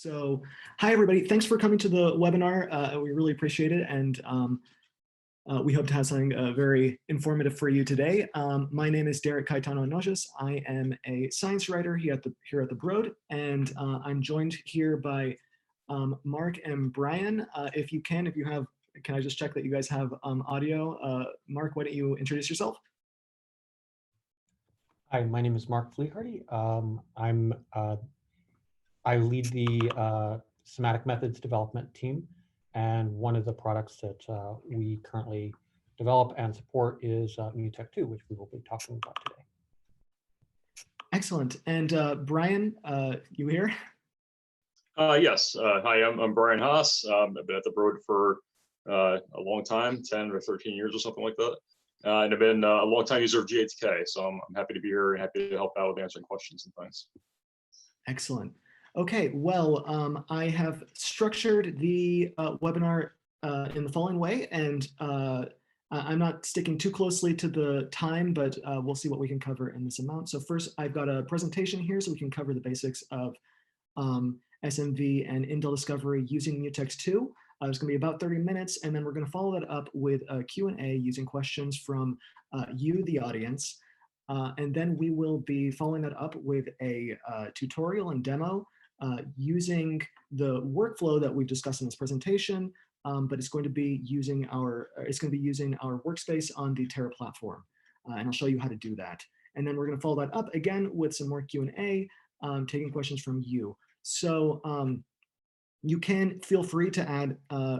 So, hi everybody, thanks for coming to the webinar. We really appreciate it, and we hope to have something very informative for you today. My name is Derek Caetano-Anollés. I am a science writer here at the Broad, and I'm joined here by Mark and Brian. If you have, can I just check that you guys have audio? Mark, why don't you introduce yourself? Hi, my name is Mark Fleharty. I lead the somatic methods development team, and one of the products that we currently develop and support is Mutect 2, which we will be talking about today. Excellent. And Brian, you here? Yes. Hi, I'm Brian Haas. I've been at the Broad for a long time, 10 or 13 years or something like that. And I've been a long time user of GATK, so I'm happy to be here and happy to help out with answering questions and things. Excellent. Okay, well, I have structured the webinar in the following way, and I'm not sticking too closely to the time, but we'll see what we can cover in this amount. So first, I've got a presentation here so we can cover the basics of SNV and indel discovery using Mutect 2. It's going to be about 30 minutes, and then we're going to follow that up with a Q&A using questions from you, the audience. And then we will be following that up with a tutorial and demo using the workflow that we've discussed in this presentation, but it's going to be using our workspace on the Terra platform, and I'll show you how to do that. And then we're going to follow that up again with some more Q&A, taking questions from you. So you can feel free to add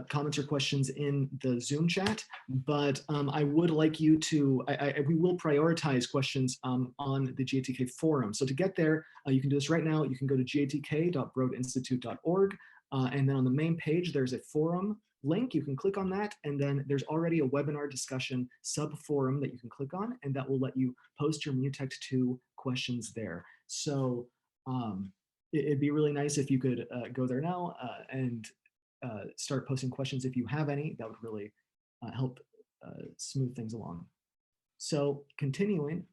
comments or questions in the Zoom chat, but I would like you to, we will prioritize questions on the GATK forum. So to get there, you can do this right now. You can go to gatk.broadinstitute.org, and then on the main page, there's a forum link. You can click on that, and then there's already a webinar discussion sub-forum that you can click on, and that will let you post your Mutect 2 questions there. So it'd be really nice if you could go there now and start posting questions if you have any. That would really help smooth things along. So continuing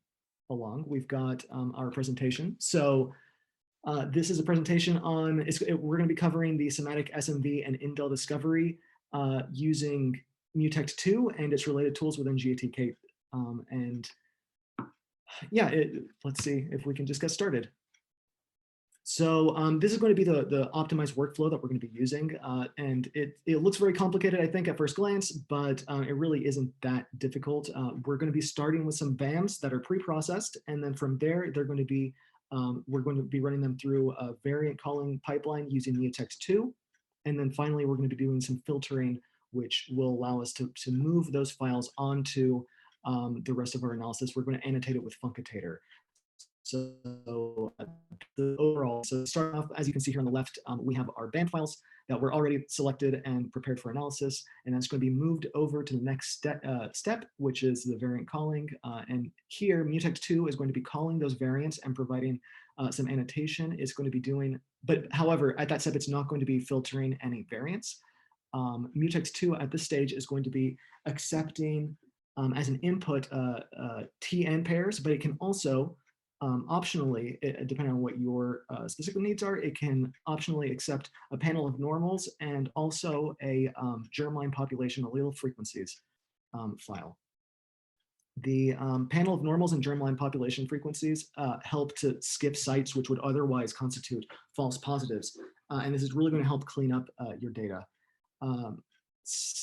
along, we've got our presentation. So this is a presentation on, we're going to be covering the somatic SNV and indel discovery using Mutect 2 and its related tools within GATK. And yeah, let's see if we can just get started. So this is going to be the optimized workflow that we're going to be using, and it looks very complicated, I think, at first glance, but it really isn't that difficult. We're going to be starting with some VAMs that are pre-processed, and then from there, we're going to be running them through a variant calling pipeline using Mutect 2, and then finally, we're going to be doing some filtering, which will allow us to move those files onto the rest of our analysis. We're going to annotate it with Funcatator. So so start off, as you can see here on the left, we have our band files that were already selected and prepared for analysis, and that's going to be moved over to the next step, which is the variant calling. And here, Mutect 2 is going to be calling those variants and providing some annotation. It's going to be doing, but however, at that step, it's not going to be filtering any variants. Mutect 2 at this stage is going to be accepting as an input TN pairs, but it can also optionally, depending on what your specific needs are, it can optionally accept a panel of normals and also a germline population allele frequencies file. The panel of normals and germline population frequencies help to skip sites which would otherwise constitute false positives, and this is really going to help clean up your data.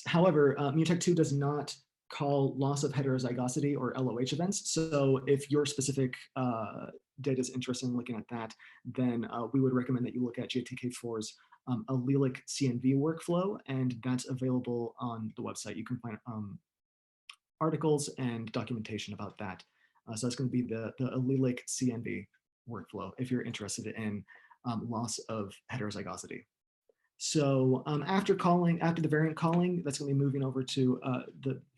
However, Mutect 2 does not call loss of heterozygosity or LOH events. So if your specific data is interested in looking at that, then we would recommend that you look at GATK4's allelic CNV workflow, and that's available on the website. You can find articles and documentation about that. So it's going to be the allelic CNV workflow if you're interested in loss of heterozygosity. So after the variant calling, that's going to be moving over to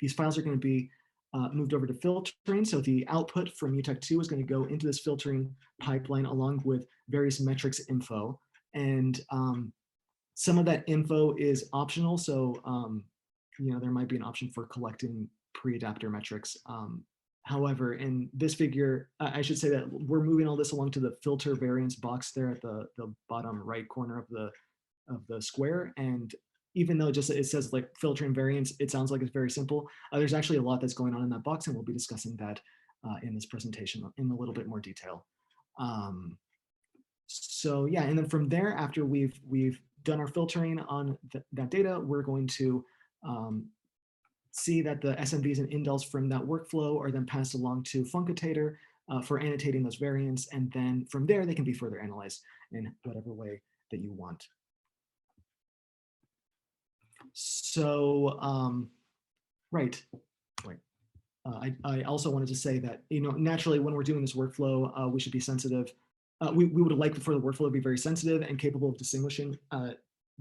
these files are going to be moved over to filtering. So the output from Mutect 2 is going to go into this filtering pipeline along with various metrics info. And some of that info is optional. So, you know, there might be an option for collecting pre-adapter metrics. However, in this figure, I should say that we're moving all this along to the filter variance box there at the bottom right corner of the square. And even though just it says like filter and variance, it sounds like it's very simple. There's actually a lot that's going on in that box, and we'll be discussing that in this presentation in a little bit more detail. So yeah, and then from there, after we've done our filtering on that data, we're going to see that the SNVs and indels from that workflow are then passed along to Funcatator for annotating those variants. And then from there, they can be further analyzed in whatever way that you want. So, right. I also wanted to say that, naturally when we're doing this workflow, we should be sensitive. We would like for the workflow to be very sensitive and capable of distinguishing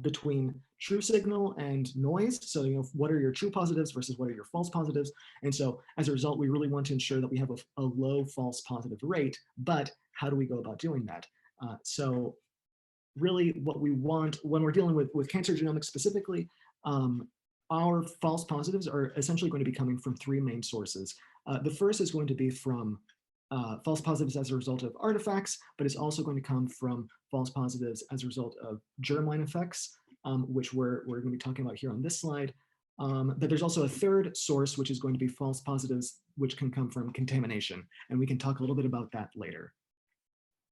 between true signal and noise. So, what are your true positives versus what are your false positives? And so as a result, we really want to ensure that we have a low false positive rate, but how do we go about doing that? So really what we want when we're dealing with cancer genomics specifically, our false positives are essentially going to be coming from three main sources. The first is going to be from false positives as a result of artifacts, but it's also going to come from false positives as a result of germline effects, which we're going to be talking about here on this slide. But there's also a third source, which is going to be false positives, which can come from contamination. And we can talk a little bit about that later.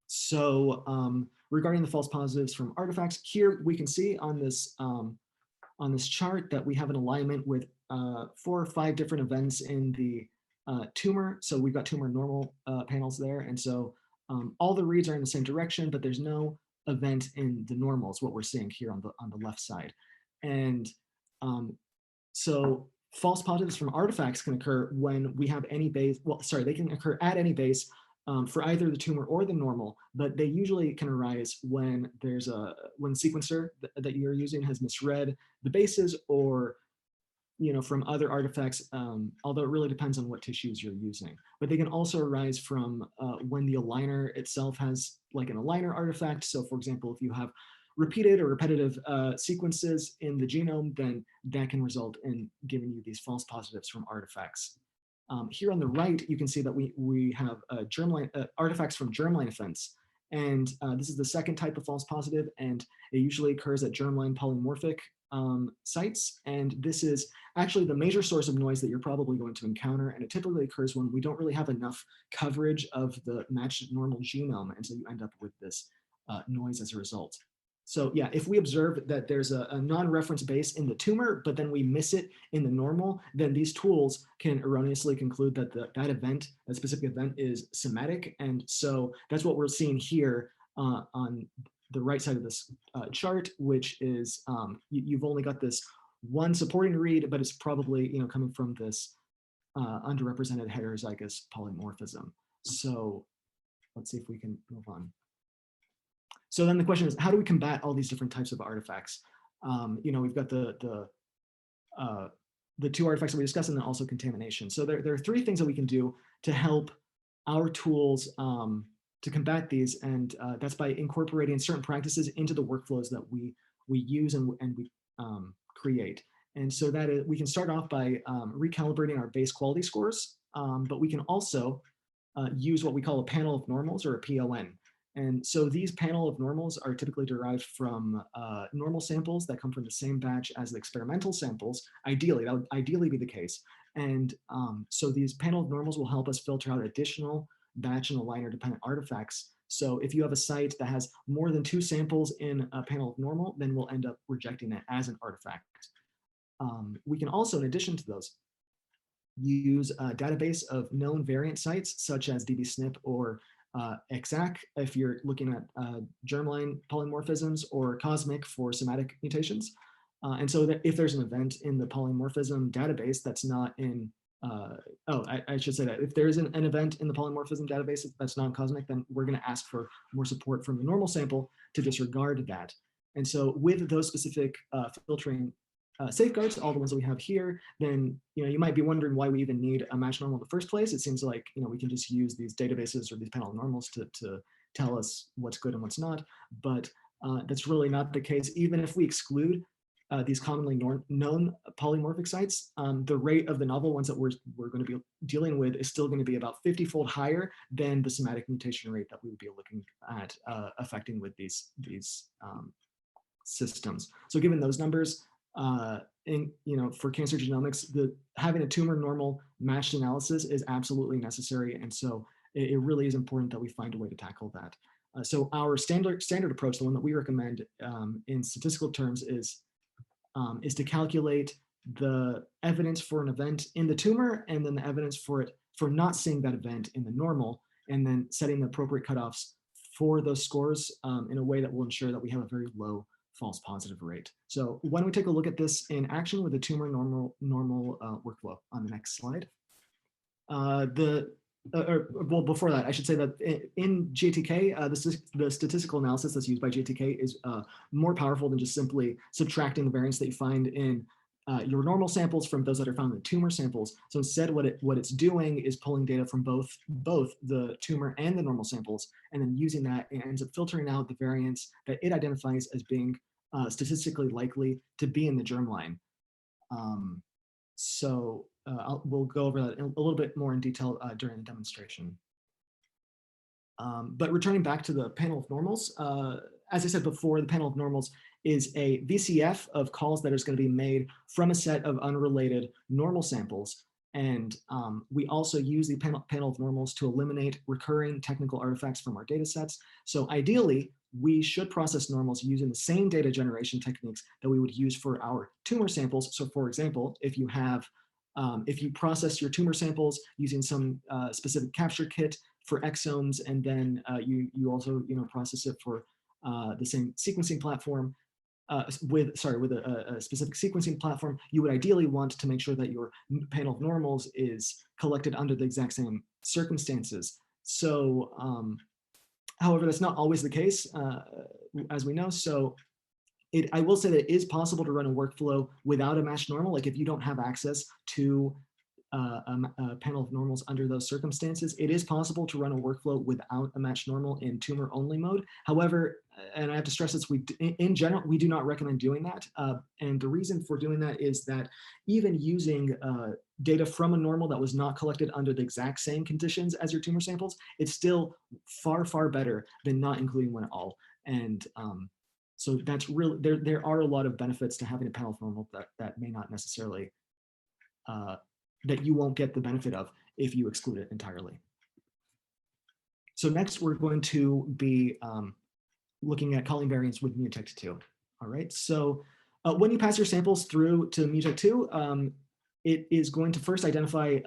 So regarding the false positives from artifacts, here we can see on this chart that we have an alignment with 4 or 5 different events in the tumor. So we've got tumor normal panels there. And so all the reads are in the same direction, but there's no event in the normals, what we're seeing here on the left side. And so false positives from artifacts can occur when we have any base, they can occur at any base for either the tumor or the normal, but they usually can arise when there's when the sequencer that you're using has misread the bases, or from other artifacts, although it really depends on what tissues you're using. But they can also arise from when the aligner itself has like an aligner artifact. So for example, if you have repeated or repetitive sequences in the genome, then that can result in giving you these false positives from artifacts. Here on the right, you can see that we have germline artifacts from germline events. And this is the second type of false positive, and it usually occurs at germline polymorphic sites. And this is actually the major source of noise that you're probably going to encounter. And it typically occurs when we don't really have enough coverage of the matched normal genome. And so you end up with this noise as a result. So yeah, if we observe that there's a non-reference base in the tumor, but then we miss it in the normal, then these tools can erroneously conclude that that specific event is somatic. And so that's what we're seeing here on the right side of this chart, which is you've only got this one supporting read, but it's probably coming from this underrepresented heterozygous polymorphism. So let's see if we can move on. So then the question is, how do we combat all these different types of artifacts? We've got the 2 artifacts that we discussed, and then also contamination. So there are 3 things that we can do to help our tools to combat these, and that's by incorporating certain practices into the workflows that we use and we create. And so that is, we can start off by recalibrating our base quality scores, but we can also use what we call a panel of normals, or a PON. And so these panel of normals are typically derived from normal samples that come from the same batch as the experimental samples. Ideally, that would ideally be the case. And so these panel of normals will help us filter out additional batch and aligner dependent artifacts. So if you have a site that has more than 2 samples in a panel of normal, then we'll end up rejecting it as an artifact. We can also, in addition to those, use a database of known variant sites such as dbSNP or XAC if you're looking at germline polymorphisms, or Cosmic for somatic mutations. And so that if there's an event in the polymorphism database that's not in, I should say that if there is an event in the polymorphism database that's non-cosmic, then we're going to ask for more support from the normal sample to disregard that. And so with those specific filtering safeguards, all the ones that we have here, then you might be wondering why we even need a match normal in the first place. It seems like we can just use these databases or these panel of normals to tell us what's good and what's not, but that's really not the case. Even if we exclude these commonly known polymorphic sites, the rate of the novel ones that we're going to be dealing with is still going to be about 50-fold higher than the somatic mutation rate that we would be looking at affecting with these systems. So given those numbers, for cancer genomics, having a tumor normal matched analysis is absolutely necessary, and so it really is important that we find a way to tackle that. So our standard approach, the one that we recommend in statistical terms, is to calculate the evidence for an event in the tumor, and then the evidence for not seeing that event in the normal, and then setting the appropriate cutoffs for those scores in a way that will ensure that we have a very low false positive rate. So why don't we take a look at this in action with the tumor normal workflow on the next slide. Well, before that, I should say that in GATK, the statistical analysis that's used by GATK is more powerful than just simply subtracting the variance that you find in your normal samples from those that are found in the tumor samples. So instead, what it's doing is pulling data from both the tumor and the normal samples, and then using that, it ends up filtering out the variance that it identifies as being statistically likely to be in the germline. We'll go over that a little bit more in detail during the demonstration. But returning back to the panel of normals, as I said before, the panel of normals is a VCF of calls that is going to be made from a set of unrelated normal samples. And we also use the panel of normals to eliminate recurring technical artifacts from our data sets. So ideally, we should process normals using the same data generation techniques that we would use for our tumor samples. So for example, if you process your tumor samples using some specific capture kit for exomes, and then you also process it for the same sequencing platform, with a specific sequencing platform, you would ideally want to make sure that your panel of normals is collected under the exact same circumstances. So, however, that's not always the case, as we know. So I will say that it is possible to run a workflow without a matched normal. Like if you don't have access to a panel of normals under those circumstances, it is possible to run a workflow without a matched normal in tumor only mode. However, and I have to stress this, in general, we do not recommend doing that. And the reason for doing that is that even using data from a normal that was not collected under the exact same conditions as your tumor samples, it's still far, far better than not including one at all. And so that's really, there are a lot of benefits to having a panel of normal that may not necessarily, that you won't get the benefit of if you exclude it entirely. So next we're going to be looking at calling variants with Mutect 2. All right, so when you pass your samples through to Mutect 2, it is going to first identify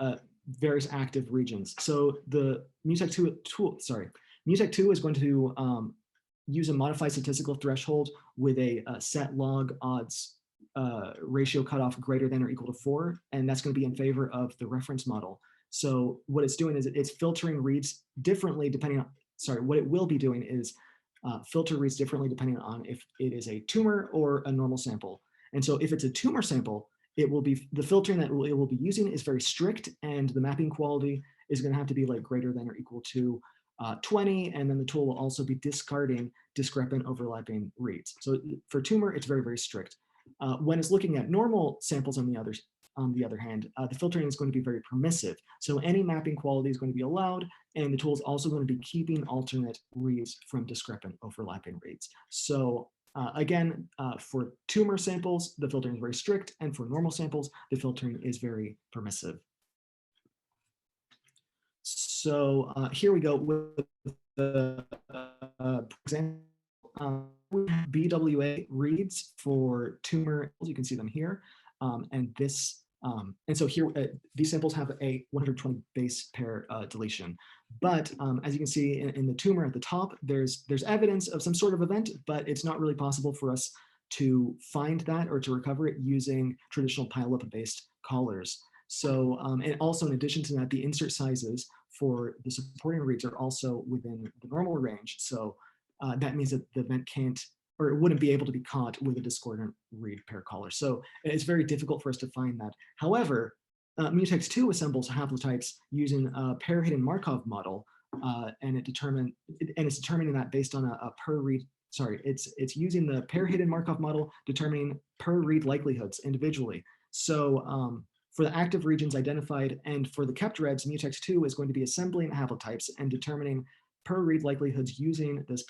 various active regions. So the Mutect 2 is going to use a modified statistical threshold with a set log odds ratio cutoff greater than or equal to 4, and that's going to be in favor of the reference model. So what it's doing is it's filtering reads differently depending on, what it will be doing is filter reads differently depending on if it is a tumor or a normal sample. And so if it's a tumor sample, it will be, the filtering that it will be using is very strict, and the mapping quality is going to have to be like greater than or equal to 20, and then the tool will also be discarding discrepant overlapping reads. So for tumor, it's very, very strict. When it's looking at normal samples on the other hand, the filtering is going to be very permissive. So any mapping quality is going to be allowed, and the tool is also going to be keeping alternate reads from discrepant overlapping reads. So again, for tumor samples, the filtering is very strict, and for normal samples, the filtering is very permissive. So here we go with the example. BWA reads for tumor, you can see them here, and so here these samples have a 120 base pair deletion. But as you can see in the tumor at the top, there's evidence of some sort of event, but it's not really possible for us to find that or to recover it using traditional pileup based callers. So and also in addition to that, the insert sizes for the supporting reads are also within the normal range. So that means that the event can't, or it wouldn't be able to be caught with a discordant read pair caller. So it's very difficult for us to find that. However, Mutect 2 assembles haplotypes using a pair hidden Markov model, and it's determining that based on a per read it's using the pair hidden Markov model, determining per read likelihoods individually. So for the active regions identified and for the kept reds, Mutect 2 is going to be assembling haplotypes and determining per read likelihoods using this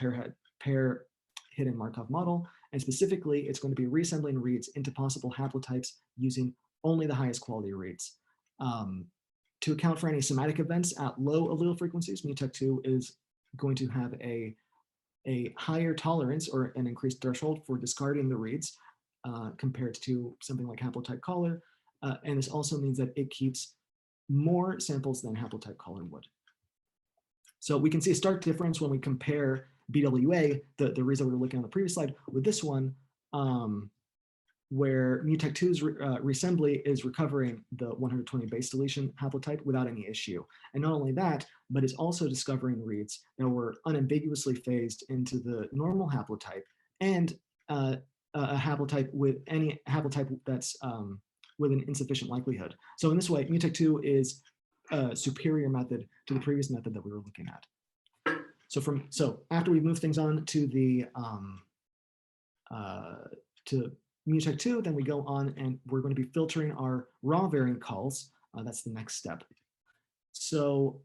pair hidden Markov model. And specifically, it's going to be reassembling reads into possible haplotypes using only the highest quality reads. To account for any somatic events at low allele frequencies, Mutect 2 is going to have a higher tolerance or an increased threshold for discarding the reads compared to something like haplotype caller. And this also means that it keeps more samples than haplotype caller would. So we can see a stark difference when we compare BWA, the reason we were looking on the previous slide, with this one, where Mutect 2's reassembly is recovering the 120 base deletion haplotype without any issue. And not only that, but it's also discovering reads that were unambiguously phased into the normal haplotype and a haplotype with any haplotype that's with an insufficient likelihood. So in this way, Mutect 2 is a superior method to the previous method that we were looking at. So after we move things on to the to Mutect 2, then we go on and we're going to be filtering our raw variant calls. That's the next step. So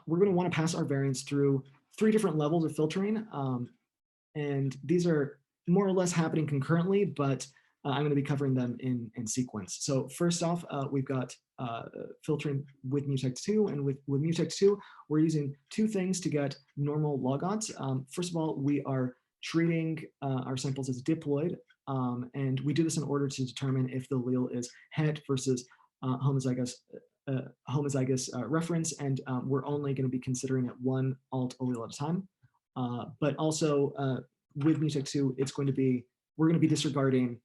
we're going to want to pass our variants through 3 different levels of filtering. And these are more or less happening concurrently, but I'm going to be covering them in sequence. So first off, we've got filtering with Mutect 2, and with Mutect 2, we're using 2 things to get normal log odds. First of all, we are treating our samples as diploid, and we do this in order to determine if the allele is het versus homozygous reference, and we're only going to be considering it 1 alt allele at a time. But also with Mutect 2, we're going to be disregarding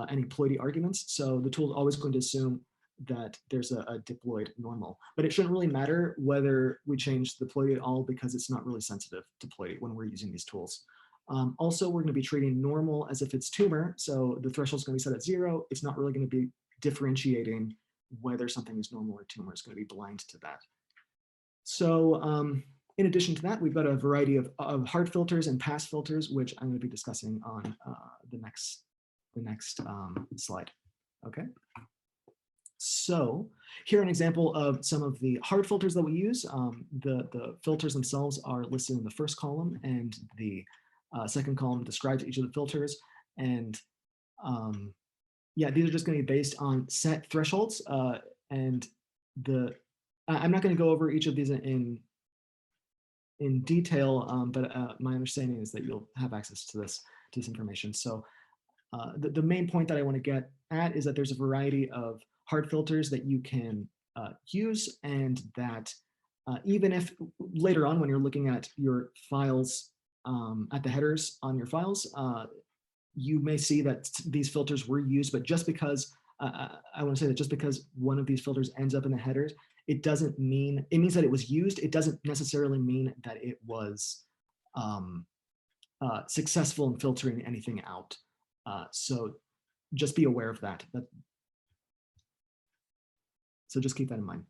any ploidy arguments. So the tool is always going to assume that there's a diploid normal, but it shouldn't really matter whether we change the ploidy at all because it's not really sensitive to ploidy when we're using these tools. Also, we're going to be treating normal as if it's tumor. So the threshold is going to be set at 0. It's not really going to be differentiating whether something is normal or tumor. It's going to be blind to that. So in addition to that, we've got a variety of hard filters and pass filters, which I'm going to be discussing on the next slide. Okay. So here an example of some of the hard filters that we use. The filters themselves are listed in the first column, and the second column describes each of the filters. And yeah, these are just going to be based on set thresholds. And I'm not going to go over each of these in detail, but my understanding is that you'll have access to this information. So the main point that I want to get at is that there's a variety of hard filters that you can use, and that even if later on when you're looking at your files, at the headers on your files, you may see that these filters were used, but just because, I want to say that just because one of these filters ends up in the headers, it doesn't mean, it means that it was used. It doesn't necessarily mean that it was successful in filtering anything out. So just be aware of that. So just keep that in mind.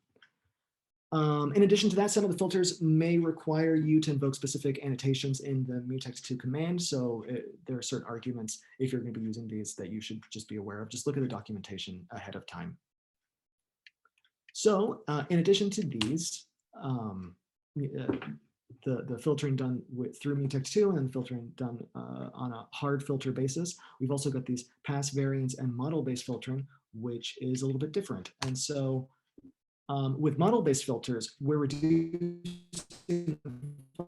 In addition to that, some of the filters may require you to invoke specific annotations in the Mutect 2 command. So there are certain arguments, if you're going to be using these, that you should just be aware of. Just look at the documentation ahead of time. So in addition to these, the filtering done through Mutect 2 and the filtering done on a hard filter basis, we've also got these pass variants and model-based filtering, which is a little bit different. And so with model-based filters, we're reducing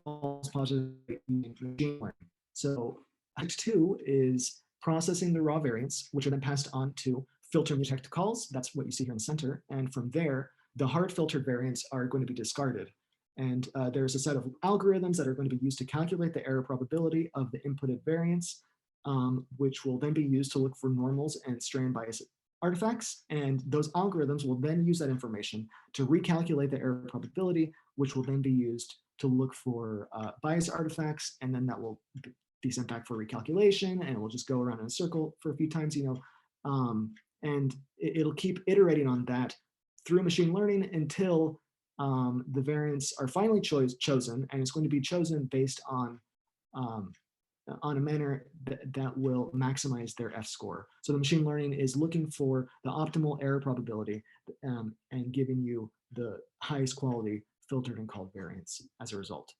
false positive machine learning. So Mutect 2 is processing the raw variants, which are then passed on to filter Mutect calls. That's what you see here in the center. And from there, the hard filtered variants are going to be discarded. And there's a set of algorithms that are going to be used to calculate the error probability of the inputted variants, which will then be used to look for normals and strand bias artifacts. And those algorithms will then use that information to recalculate the error probability, which will then be used to look for bias artifacts. And then that will be sent back for recalculation, and it will just go around in a circle for a few times, and it'll keep iterating on that through machine learning until the variants are finally chosen, and it's going to be chosen based on on a manner that will maximize their F-score. So the machine learning is looking for the optimal error probability and giving you the highest quality filtered and called variance as a result.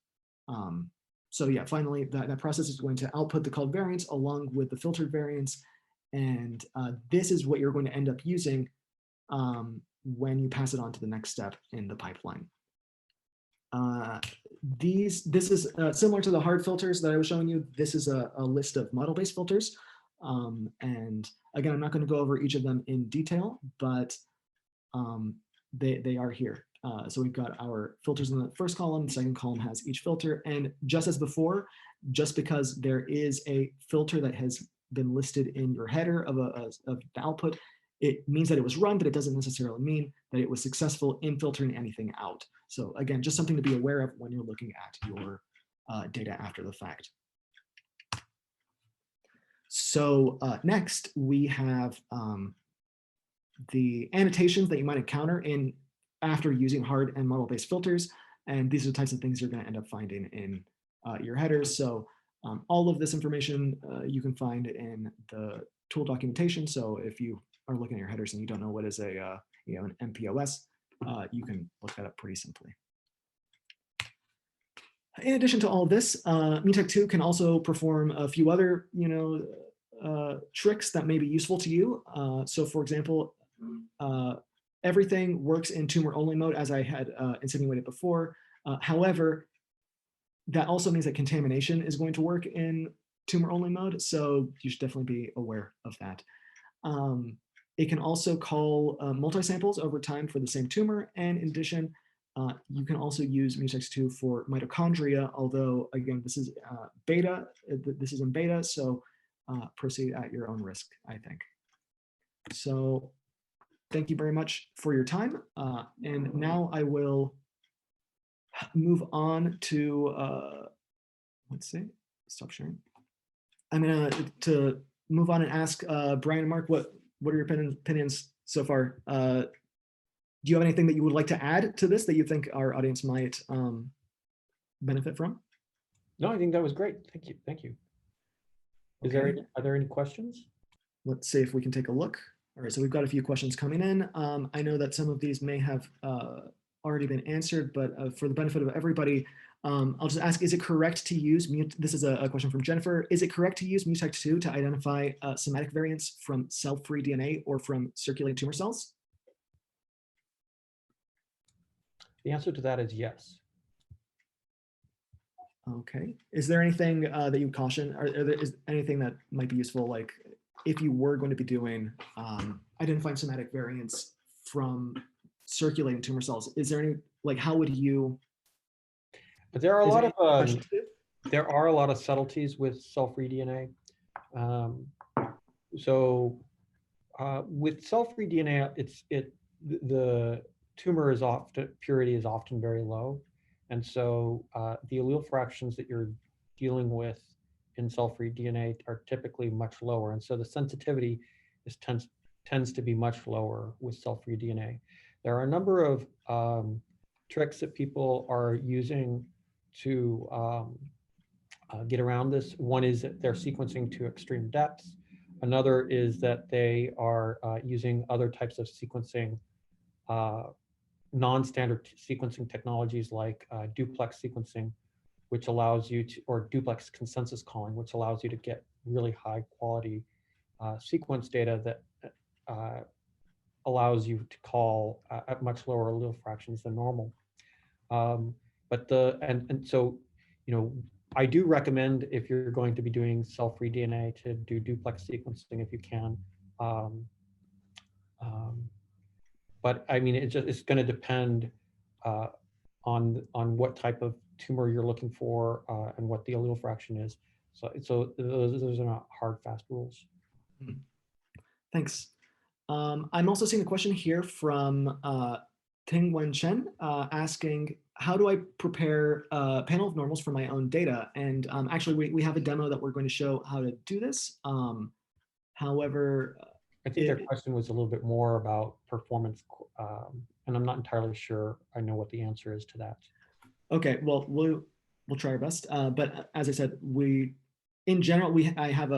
So yeah, finally, that process is going to output the called variance along with the filtered variance. And this is what you're going to end up using when you pass it on to the next step in the pipeline. This is similar to the hard filters that I was showing you. This is a list of model-based filters. And again, I'm not going to go over each of them in detail, but they are here. So we've got our filters in the first column, the second column has each filter. And just as before, just because there is a filter that has been listed in your header of the output, it means that it was run, but it doesn't necessarily mean that it was successful in filtering anything out. So again, just something to be aware of when you're looking at your data after the fact. So next we have the annotations that you might encounter after using hard and model-based filters. And these are the types of things you're going to end up finding in your headers. So all of this information you can find in the tool documentation. So if you are looking at your headers and you don't know what is an MPOS, you can look that up pretty simply. In addition to all of this, Mutect 2 can also perform a few other tricks that may be useful to you. So for example, everything works in tumor-only mode, as I had insinuated before. However, that also means that contamination is going to work in tumor-only mode, so you should definitely be aware of that. It can also call multi-samples over time for the same tumor, and in addition, you can also use Mutect 2 for mitochondria, although again, this is beta. This is in beta, so proceed at your own risk, I think. So thank you very much for your time. And now I will move on to, let's see, stop sharing. I'm gonna to move on and ask Brian and Mark, what are your opinions so far? Do you have anything that you would like to add to this that you think our audience might benefit from? No, I think that was great. Thank you. Thank you. Okay. Are there any questions? Let's see if we can take a look. All right, so we've got a few questions coming in. I know that some of these may have already been answered, but for the benefit of everybody, I'll just ask, is it correct to use, this is a question from Jennifer, is it correct to use Mutect 2 to identify somatic variants from cell-free DNA or from circulating tumor cells? The answer to that is yes. Okay. Is there anything that you caution, or is anything that might be useful, like if you were going to be doing identifying somatic variants from circulating tumor cells, is there any, like, how would you? But there are a lot of subtleties with cell-free DNA. With cell-free DNA, the tumor purity is often very low, and so the allele fractions that you're dealing with in cell-free DNA are typically much lower, and so the sensitivity tends to be much lower with cell-free DNA. There are a number of tricks that people are using to get around this. One is that they're sequencing to extreme depths. Another is that they are using other types of sequencing, non-standard sequencing technologies like duplex sequencing, which allows you to, or duplex consensus calling, which allows you to get really high quality sequence data that allows you to call at much lower allele fractions than normal. So, I do recommend, if you're going to be doing cell-free DNA, to do duplex sequencing if you can. But I mean, it's going to depend on what type of tumor you're looking for and what the allele fraction is. So those are not hard, fast rules. Thanks. I'm also seeing a question here from Ting-Wen Chen asking, how do I prepare a panel of normals for my own data? And actually, we have a demo that we're going to show how to do this. However, I think their question was a little bit more about performance, and I'm not entirely sure I know what the answer is to that. Okay, well, we'll try our best. But as I said, we in general, I have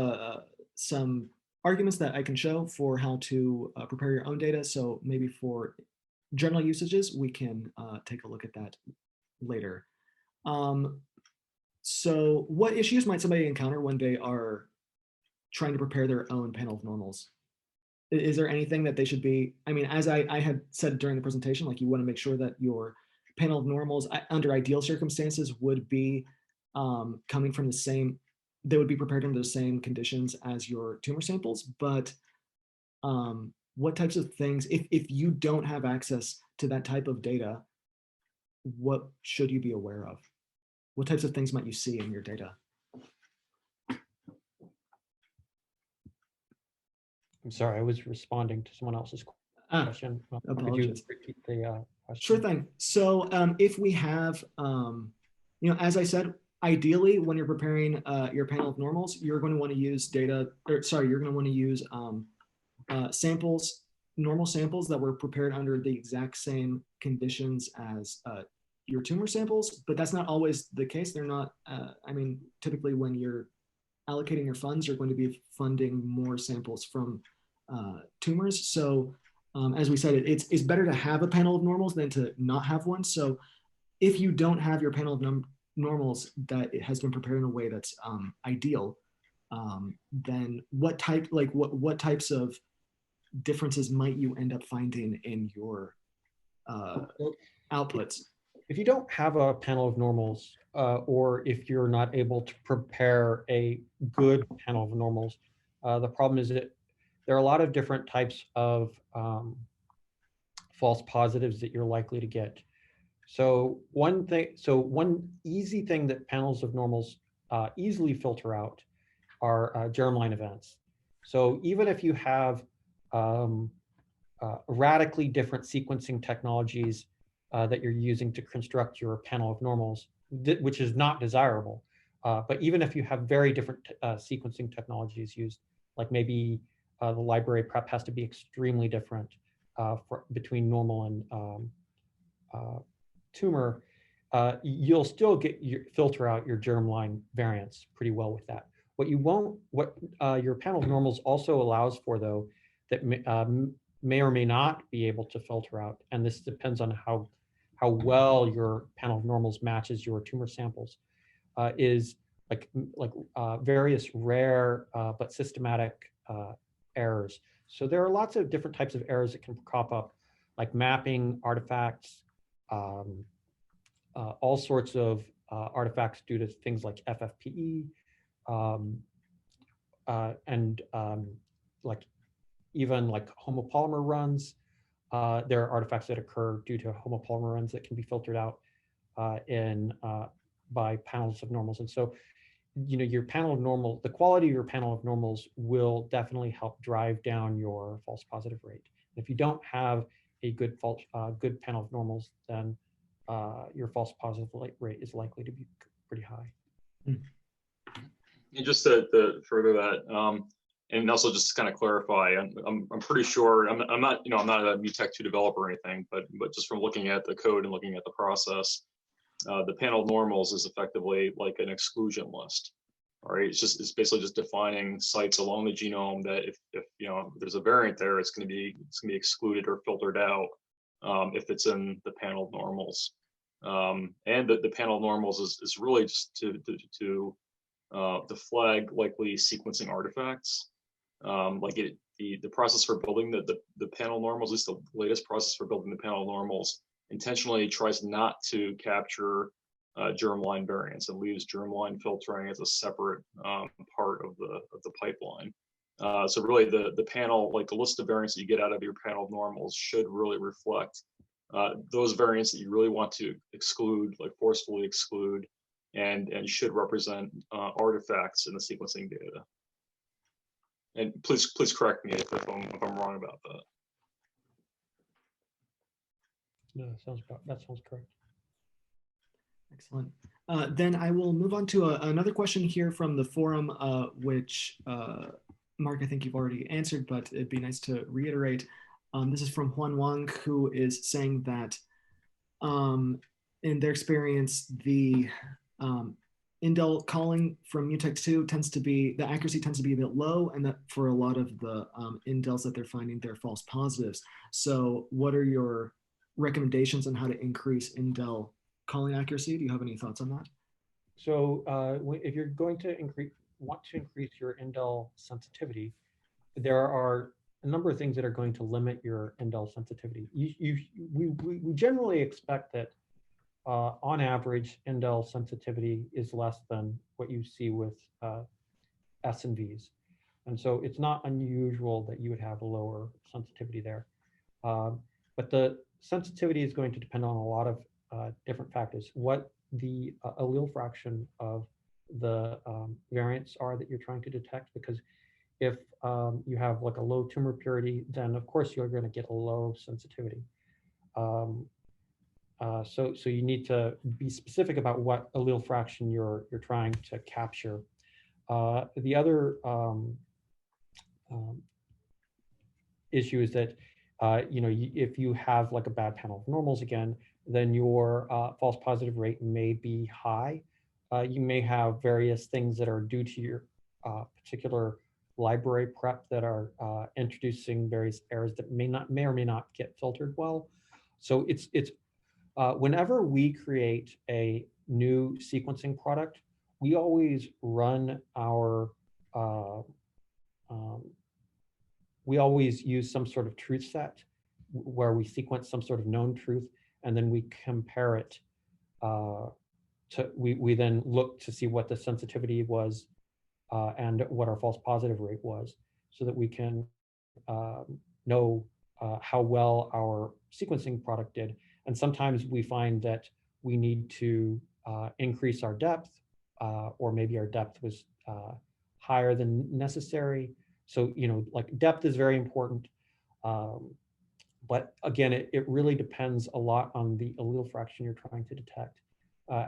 some arguments that I can show for how to prepare your own data. So maybe for general usages, we can take a look at that later. So what issues might somebody encounter when they are trying to prepare their own panel of normals? Is there anything that they should be, I mean, as I had said during the presentation, like you want to make sure that your panel of normals under ideal circumstances would be coming from the same, they would be prepared under the same conditions as your tumor samples, but what types of things, if you don't have access to that type of data, what should you be aware of? What types of things might you see in your data? I'm sorry, I was responding to someone else's question. Could you Apologies. repeat the question? Sure thing. So if we have, as I said, ideally when you're preparing your panel of normals, you're going to want to use you're going to want to use samples, normal samples that were prepared under the exact same conditions as your tumor samples, but that's not always the case. They're not, typically when you're allocating your funds, you're going to be funding more samples from tumors. So as we said, it's better to have a panel of normals than to not have one. So if you don't have your panel of normals that it has been prepared in a way that's ideal, then what types of differences might you end up finding in your outputs? If you don't have a panel of normals, or if you're not able to prepare a good panel of normals, the problem is that there are a lot of different types of false positives that you're likely to get. So one easy thing that panels of normals easily filter out are germline events. So even if you have radically different sequencing technologies that you're using to construct your panel of normals, which is not desirable, but even if you have very different sequencing technologies used, like maybe the library prep has to be extremely different between normal and tumor, you'll still filter out your germline variants pretty well with that. What your panel of normals also allows for, though, that may or may not be able to filter out, and this depends on how well your panel of normals matches your tumor samples, is like various rare but systematic errors. So there are lots of different types of errors that can crop up, like mapping artifacts, all sorts of artifacts due to things like FFPE, and like even like homopolymer runs. There are artifacts that occur due to homopolymer runs that can be filtered out by panels of normals. And so, your panel of normals, the quality of your panel of normals will definitely help drive down your false positive rate. And if you don't have a good good panel of normals, then your false positive rate is likely to be pretty high. And just to further that, and also just to kind of clarify, I'm pretty sure I'm not I'm not a Mutect 2 developer or anything, but just from looking at the code and looking at the process, the panel of normals is effectively like an exclusion list. All right, it's basically just defining sites along the genome that if there's a variant there, it's going to be excluded or filtered out if it's in the panel of normals. And the panel of normals is really just to flag likely sequencing artifacts. The process for building the panel normals, at least the latest process for building the panel normals, intentionally tries not to capture germline variants and leaves germline filtering as a separate part of the pipeline. So really the panel, like the list of variants that you get out of your panel of normals, should really reflect those variants that you really want to exclude, like forcefully exclude, and should represent artifacts in the sequencing data. And please correct me if I'm wrong about that. No, that sounds correct. Excellent. Then I will move on to another question here from the forum, which Mark, I think you've already answered, but it'd be nice to reiterate. This is from Juan Wang, who is saying that in their experience, the indel calling from Mutect 2 tends to be, the accuracy tends to be a bit low, and that for a lot of the indels that they're finding, they're false positives. So what are your recommendations on how to increase indel calling accuracy? Do you have any thoughts on that? So if you're going to want to increase your indel sensitivity, there are a number of things that are going to limit your indel sensitivity. We generally expect that on average, indel sensitivity is less than what you see with SNVs. And so it's not unusual that you would have a lower sensitivity there. But the sensitivity is going to depend on a lot of different factors. What the allele fraction of the variants are that you're trying to detect, because if you have like a low tumor purity, then of course you're going to get a low sensitivity. So you need to be specific about what allele fraction you're trying to capture. The other issue is that if you have like a bad panel of normals again, then your false positive rate may be high. You may have various things that are due to your particular library prep that are introducing various errors that may or may not get filtered well. So it's whenever we create a new sequencing product, we always run our we always use some sort of truth set where we sequence some sort of known truth, and then we compare it we then look to see what the sensitivity was and what our false positive rate was, so that we can know how well our sequencing product did. And sometimes we find that we need to increase our depth, or maybe our depth was higher than necessary. So, like depth is very important. But again, it really depends a lot on the allele fraction you're trying to detect.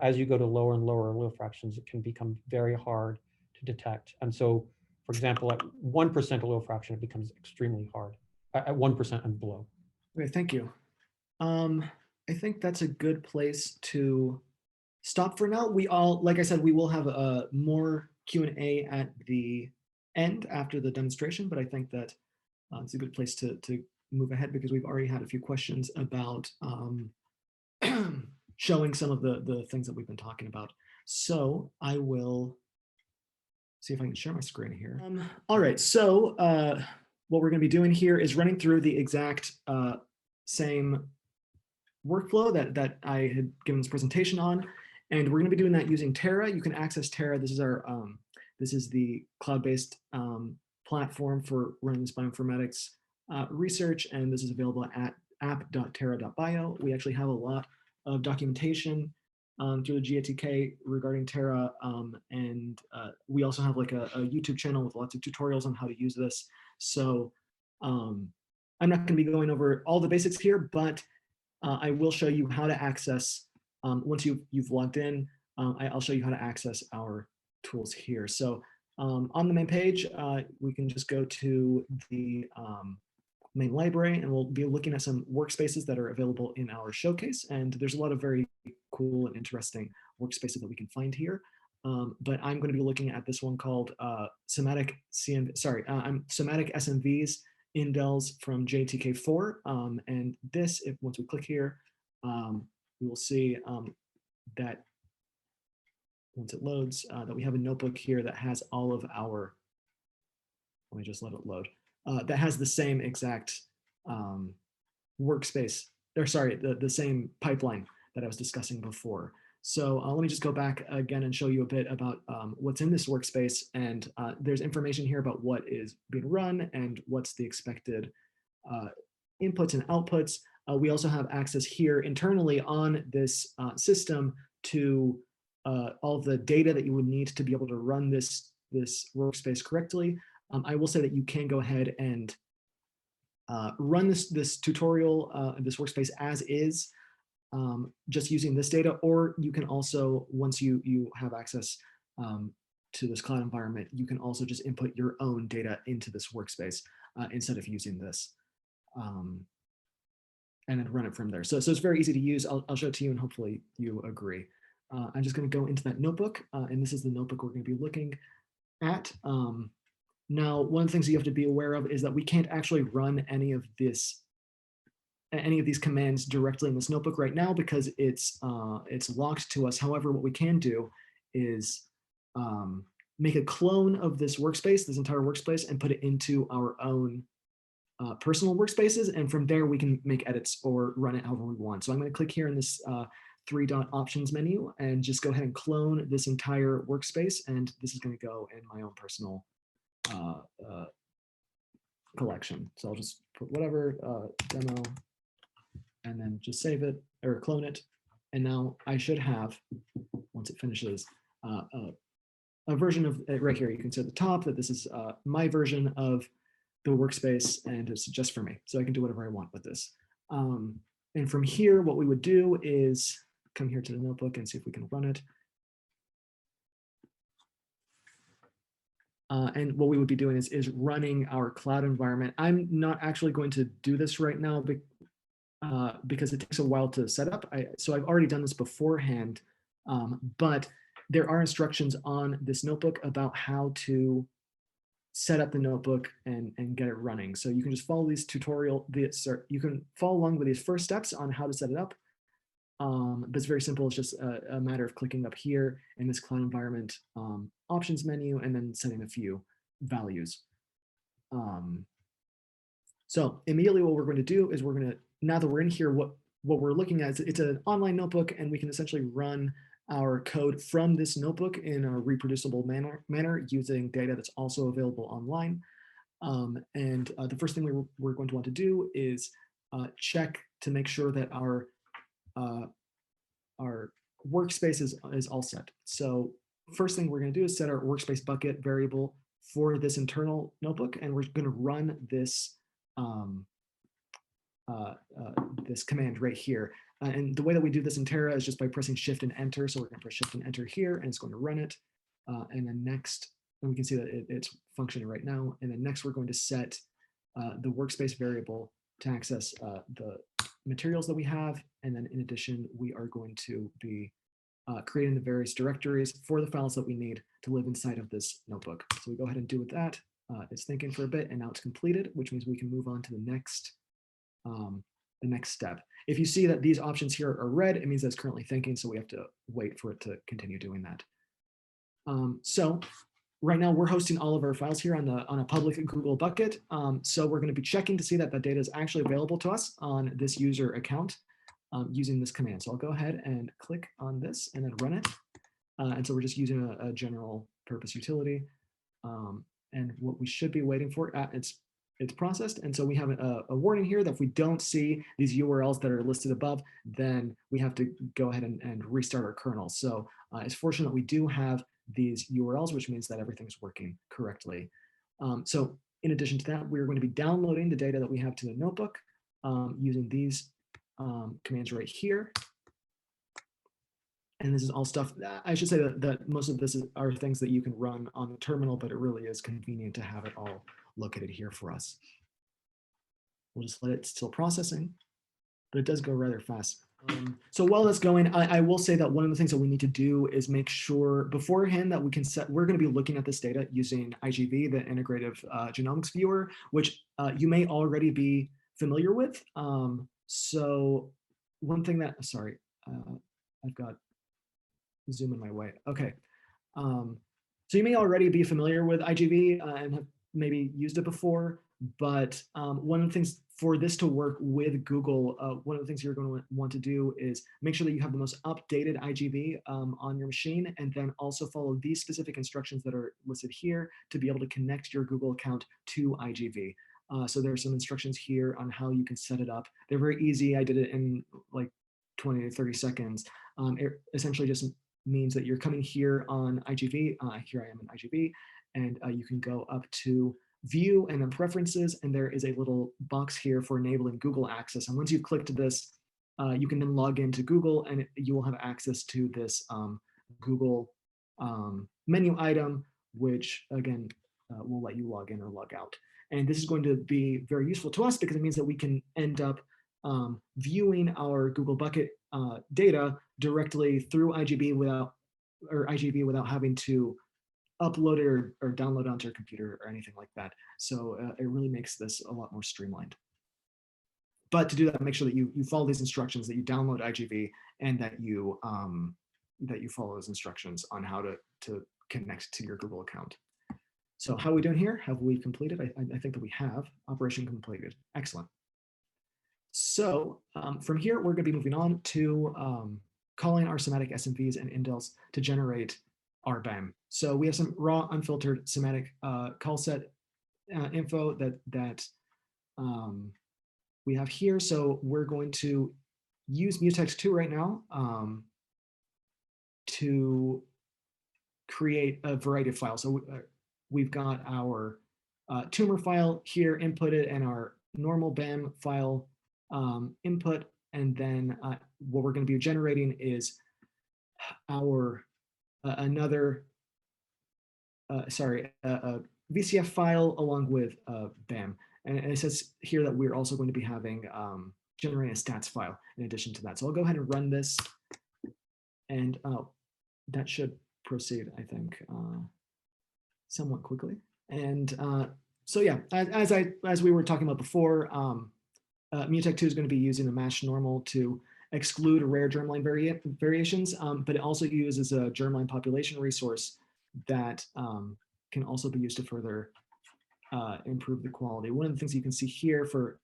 As you go to lower and lower allele fractions, it can become very hard to detect. And so, for example, at 1% allele fraction, it becomes extremely hard, at 1% and below. Okay, thank you. I think that's a good place to stop for now. Like I said, we will have more Q&A at the end after the demonstration, but I think that it's a good place to move ahead, because we've already had a few questions about showing some of the things that we've been talking about. So I will see if I can share my screen here. All right, so what we're going to be doing here is running through the exact same workflow that I had given this presentation on, and we're going to be doing that using Terra. You can access Terra. This is our this is the cloud-based platform for running this bioinformatics research, and this is available at app.terra.bio. We actually have a lot of documentation through the GATK regarding Terra, and we also have like a YouTube channel with lots of tutorials on how to use this. So I'm not going to be going over all the basics here, but I will show you how to access, once you've logged in, I'll show you how to access our tools here. So on the main page, we can just go to the main library, and we'll be looking at some workspaces that are available in our showcase. And there's a lot of very cool and interesting workspaces that we can find here. But I'm going to be looking at this one called somatic SNVs indels from GATK4. And this, once we click here, we will see that once it loads, that we have a notebook here that has all of our, let me just let it load, that has the same exact workspace, or sorry, the same pipeline that I was discussing before. So let me just go back again and show you a bit about what's in this workspace. And there's information here about what is being run and what's the expected inputs and outputs. We also have access here internally on this system to all of the data that you would need to be able to run this workspace correctly. I will say that you can go ahead and run this tutorial, this workspace as is, just using this data, or you can also, once you have access to this cloud environment, you can also just input your own data into this workspace instead of using this, and then run it from there. So it's very easy to use. I'll show it to you, and hopefully you agree. I'm just going to go into that notebook, and this is the notebook we're going to be looking at. Now, one of the things you have to be aware of is that we can't actually run any of these commands directly in this notebook right now because it's locked to us. However, what we can do is make a clone of this workspace, this entire workspace, and put it into our own personal workspaces. And from there, we can make edits or run it however we want. So I'm going to click here in this three-dot options menu and just go ahead and clone this entire workspace. And this is going to go in my own personal collection. So I'll just put whatever demo and then just save it or clone it. And now I should have, once it finishes, a version of it right here. You can see at the top that this is my version of the workspace and it's just for me. So I can do whatever I want with this. And from here, what we would do is come here to the notebook and see if we can run it. And what we would be doing is running our cloud environment. I'm not actually going to do this right now because it takes a while to set up. So I've already done this beforehand, but there are instructions on this notebook about how to set up the notebook and get it running. So you can just follow these you can follow along with these first steps on how to set it up. But it's very simple. It's just a matter of clicking up here in this cloud environment options menu and then setting a few values. So immediately what we're going to do is now that we're in here, what we're looking at, it's an online notebook and we can essentially run our code from this notebook in a reproducible manner using data that's also available online. And the first thing we're going to want to do is check to make sure that our workspace is all set. So first thing we're going to do is set our workspace bucket variable for this internal notebook, and we're going to run this this command right here. And the way that we do this in Terra is just by pressing Shift and Enter. So we're going to press Shift and Enter here, and it's going to run it. And then next, and we can see that it's functioning right now. And then next, we're going to set the workspace variable to access the materials that we have. And then in addition, we are going to be creating the various directories for the files that we need to live inside of this notebook. So we go ahead and do with that. It's thinking for a bit and now it's completed, which means we can move on to the next step. If you see that these options here are red, it means that's currently thinking. So we have to wait for it to continue doing that. So right now we're hosting all of our files here on a public Google bucket. So we're going to be checking to see that the data is actually available to us on this user account using this command. So I'll go ahead and click on this and then run it. And so we're just using a general purpose utility. And what we should be waiting for, it's processed. And so we have a warning here that if we don't see these URLs that are listed above, then we have to go ahead and restart our kernel. So it's fortunate we do have these URLs, which means that everything's working correctly. So in addition to that, we're going to be downloading the data that we have to the notebook using these commands right here. And this is all stuff, I should say that most of this are things that you can run on the terminal, but it really is convenient to have it all located here for us. We'll just let it still processing, but it does go rather fast. So while that's going, I will say that one of the things that we need to do is make sure beforehand that we're going to be looking at this data using IGV, the Integrative Genomics Viewer, which you may already be familiar with. So one thing that, sorry, I've got Zoom in my way. Okay. So you may already be familiar with IGV and have maybe used it before, but one of the things for this to work with Google, one of the things you're going to want to do is make sure that you have the most updated IGV on your machine, and then also follow these specific instructions that are listed here to be able to connect your Google account to IGV. So there are some instructions here on how you can set it up. They're very easy. I did it in like 20 to 30 seconds. It essentially just means that you're coming here on IGV. Here I am in IGV, and you can go up to View and then Preferences, and there is a little box here for enabling Google access. And once you've clicked this, you can then log into Google, and you will have access to this Google menu item, which again will let you log in or log out. And this is going to be very useful to us because it means that we can end up viewing our Google Bucket data directly through IGB without having to upload it or download onto your computer or anything like that. So it really makes this a lot more streamlined. But to do that, make sure that you follow these instructions, that you download IGV, and that you follow those instructions on how to connect to your Google account. So how are we doing here? Have we completed? I think that we have. Operation completed. Excellent. So from here, we're going to be moving on to calling our somatic SNVs and indels to generate our BAM. So we have some raw, unfiltered somatic call set info that we have here. So we're going to use Mutect 2 right now to create a variety of files. So we've got our tumor file here inputted and our normal BAM file input. And then what we're going to be generating is our a VCF file along with BAM. And it says here that we're also going to be having generating a stats file in addition to that. So I'll go ahead and run this, and that should proceed, I think, somewhat quickly. And so yeah, as we were talking about before, Mutect 2 is going to be using a matched normal to exclude rare germline variations, but it also uses a germline population resource that can also be used to further improve the quality. One of the things you can see here for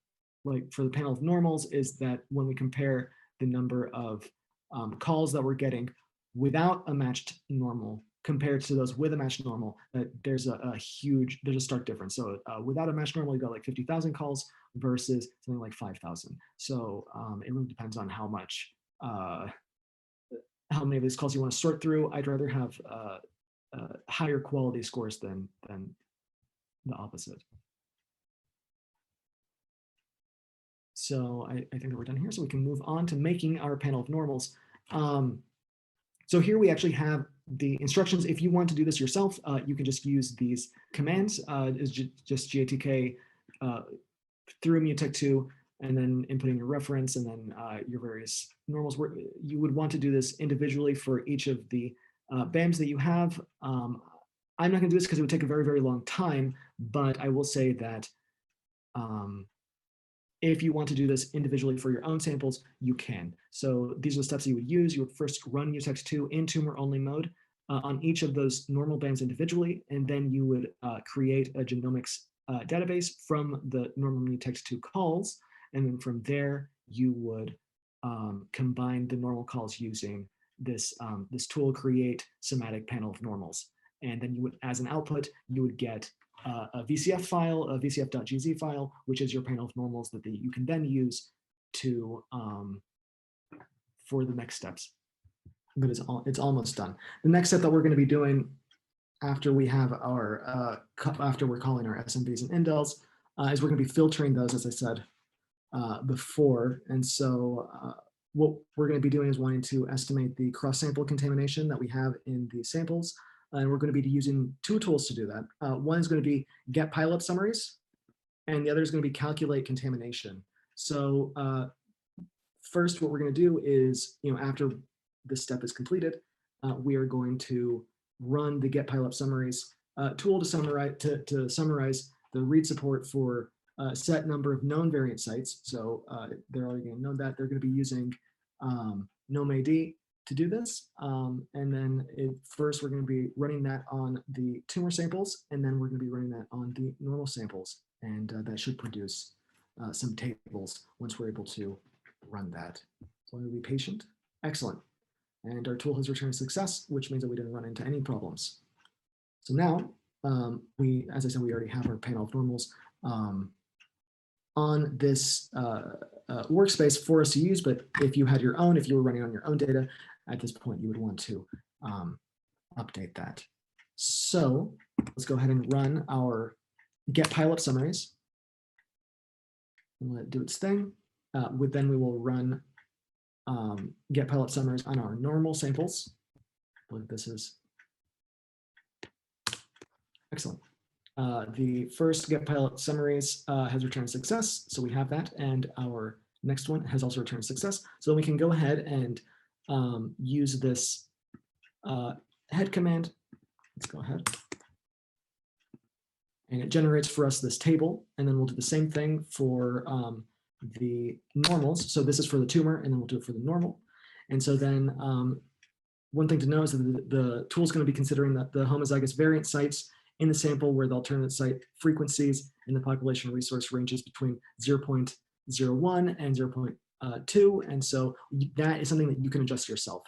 the panel of normals is that when we compare the number of calls that we're getting without a matched normal compared to those with a matched normal, there's a stark difference. So without a matched normal, you've got like 50,000 calls versus something like 5,000. So it really depends on how many of these calls you want to sort through. I'd rather have higher quality scores than the opposite. So I think that we're done here. So we can move on to making our panel of normals. So here we actually have the instructions. If you want to do this yourself, you can just use these commands. It's just GATK through Mutect 2, and then inputting your reference, and then your various normals. You would want to do this individually for each of the BAMs that you have. I'm not going to do this because it would take a very, very long time, but I will say that if you want to do this individually for your own samples, you can. So these are the steps you would use. You would first run Mutect 2 in tumor-only mode on each of those normal BAMs individually, and then you would create a genomics database from the normal Mutect 2 calls, and then from there you would combine the normal calls using this tool, create somatic panel of normals. And then you would, as an output, you would get a VCF file, a VCF.gz file, which is your panel of normals that you can then use to for the next steps. But it's almost done. The next step that we're going to be doing after we have our after we're calling our SNVs and indels is we're going to be filtering those, as I said before. And so what we're going to be doing is wanting to estimate the cross-sample contamination that we have in the samples. And we're going to be using two tools to do that. One is going to be get pileup summaries, and the other is going to be calculate contamination. So first, what we're going to do is, after this step is completed, we are going to run the get pileup summaries tool to summarize the read support for a set number of known variant sites. So they're already going to know that. They're going to be using NOMAD to do this. And then first we're going to be running that on the tumor samples, and then we're going to be running that on the normal samples. And that should produce some tables once we're able to run that. So I'm going to be patient. Excellent. And our tool has returned success, which means that we didn't run into any problems. So now, as I said, we already have our panel of normals on this workspace for us to use, but if you had your own, if you were running on your own data, at this point, you would want to update that. So let's go ahead and run our get pileup summaries. And let it do its thing. Then we will run get pileup summaries on our normal samples. I believe this is excellent. The first get pileup summaries has returned success, so we have that, and our Next one has also returned success. So then we can go ahead and use this head command. Let's go ahead. And it generates for us this table. And then we'll do the same thing for the normals. So this is for the tumor, and then we'll do it for the normal. And so then one thing to know is that the tool is going to be considering that the homozygous variant sites in the sample where the alternate site frequencies in the population resource ranges between 0.01 and 0.2. And so that is something that you can adjust yourself.